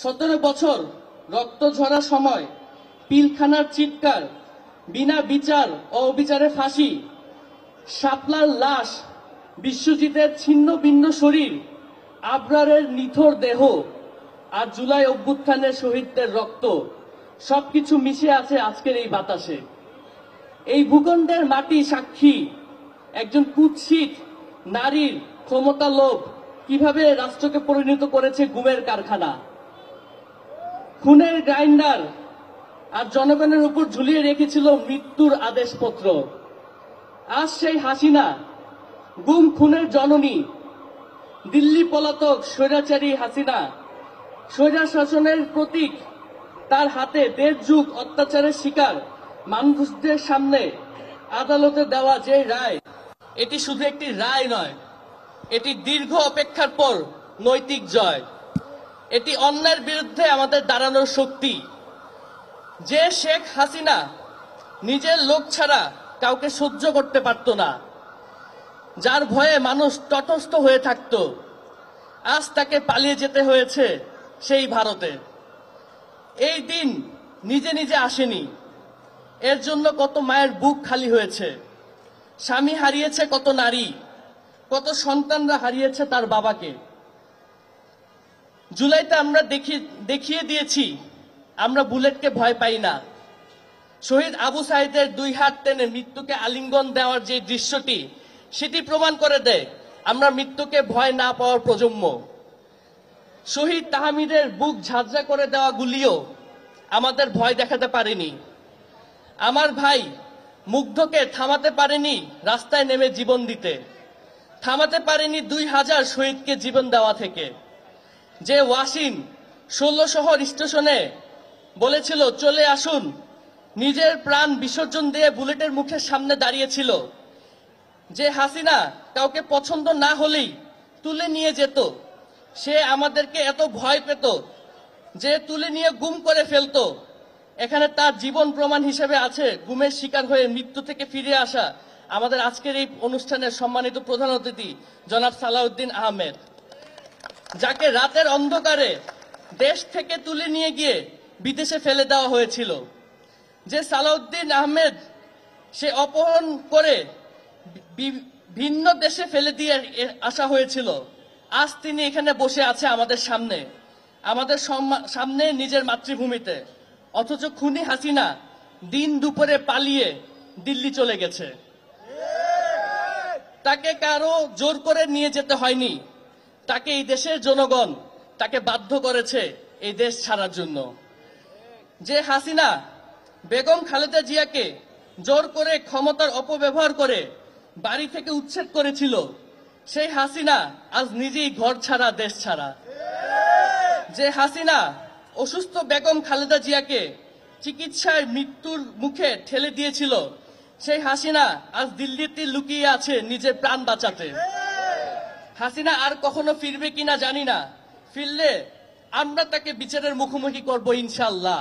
17 বছর রক্ত ঝরা সময়, পিলখানার চিৎকার, বিনা বিচার ও অবিচারে ফাঁসি, শাপলার লাশ, বিশ্বজিতের ছিন্ন ভিন্ন শরীর, আবরারের নিথর দেহ আর জুলাই অভ্যুত্থানের শহীদদের রক্ত সবকিছু মিশে আছে আজকের এই বাতাসে। এই ভূখণ্ডের মাটি সাক্ষী একজন কুৎসিত নারীর ক্ষমতা লোভ কিভাবে রাষ্ট্রকে পরিণত করেছে গুমের কারখানা। খুনের গ্রাইন্ডার আর জনগণের উপর ঝুলিয়ে রেখেছিল মৃত্যুর আদেশপত্র। আজ সেই হাসিনা, গুম খুনের জননী, দিল্লি পলাতক স্বৈরাচারী হাসিনা, স্বৈরাচার শাসনের প্রতীক, তার হাতে 1.5 যুগ অত্যাচারের শিকার মানুষদের সামনে আদালতে দেওয়া যে রায়, এটি শুধু একটি রায় নয়, এটি দীর্ঘ অপেক্ষার পর নৈতিক জয়। এটি অন্যায়ের বিরুদ্ধে আমাদের দাঁড়ানোর শক্তি। যে শেখ হাসিনা নিজের লোক ছাড়া কাউকে সহ্য করতে পারত না, যার ভয়ে মানুষ তটস্থ হয়ে থাকত, আজ তাকে পালিয়ে যেতে হয়েছে সেই ভারতে। এই দিন নিজে নিজে আসেনি, এর জন্য কত মায়ের বুক খালি হয়েছে, স্বামী হারিয়েছে কত নারী, কত সন্তানরা হারিয়েছে তার বাবাকে। জুলাইতে আমরা দেখিয়ে দিয়েছি আমরা বুলেটকে ভয় পাই না। শহীদ আবু সাঈদের 2 হাত টেনে মৃত্যুকে আলিঙ্গন দেওয়ার যে দৃশ্যটি, সেটি প্রমাণ করে দেয় আমরা মৃত্যুকে ভয় না পাওয়ার প্রজন্ম। শহীদ তাহমিদের বুক ঝাঁঝরা করে দেওয়া গুলিও আমাদের ভয় দেখাতে পারেনি। আমার ভাই মুগ্ধকে থামাতে পারেনি রাস্তায় নেমে জীবন দিতে, থামাতে পারেনি 2000 শহীদকে জীবন দেওয়া থেকে। যে ওয়াসিম 16 শহর স্টেশনে বলেছিল চলে আসুন, নিজের প্রাণ বিসর্জন দিয়ে বুলেটের মুখের সামনে দাঁড়িয়েছিল। যে হাসিনা কাউকে পছন্দ না হলেই তুলে নিয়ে যেত, সে আমাদেরকে এত ভয় পেত যে তুলে নিয়ে গুম করে ফেলতো। এখানে তার জীবন প্রমাণ হিসেবে আছে গুমের শিকার হয়ে মৃত্যু থেকে ফিরে আসা আমাদের আজকের এই অনুষ্ঠানের সম্মানিত প্রধান অতিথি জনাব সালাউদ্দিন আহমেদ, যাকে রাতের অন্ধকারে দেশ থেকে তুলে নিয়ে গিয়ে বিদেশে ফেলে দেওয়া হয়েছিল। যে সালাউদ্দিন আহমেদ সে অপহরণ করে ভিন্ন দেশে ফেলে দিয়ে আসা হয়েছিল, আজ তিনি এখানে বসে আছে আমাদের সামনে, আমাদের সামনে নিজের মাতৃভূমিতে। অথচ খুনি হাসিনা দিন দুপুরে পালিয়ে দিল্লি চলে গেছে। তাকে কারো জোর করে নিয়ে যেতে হয়নি, তাকে এই দেশের জনগণ তাকে বাধ্য করেছে এই দেশ ছাড়ার জন্য। যে হাসিনা বেগম খালেদা জিয়াকে জোর করে ক্ষমতার অপব্যবহার করে বাড়ি থেকে উচ্ছেদ করেছিল, সেই হাসিনা আজ নিজেই ঘর ছাড়া, দেশ ছাড়া। যে হাসিনা অসুস্থ বেগম খালেদা জিয়াকে চিকিৎসায় মৃত্যুর মুখে ঠেলে দিয়েছিল, সেই হাসিনা আজ দিল্লিতে লুকিয়ে আছে নিজের প্রাণ বাঁচাতে। হাসিনা আর কখনো ফিরবে কিনা জানি না, ফিরলে আমরা তাকে বিচারের মুখোমুখি করব ইনশাআল্লাহ।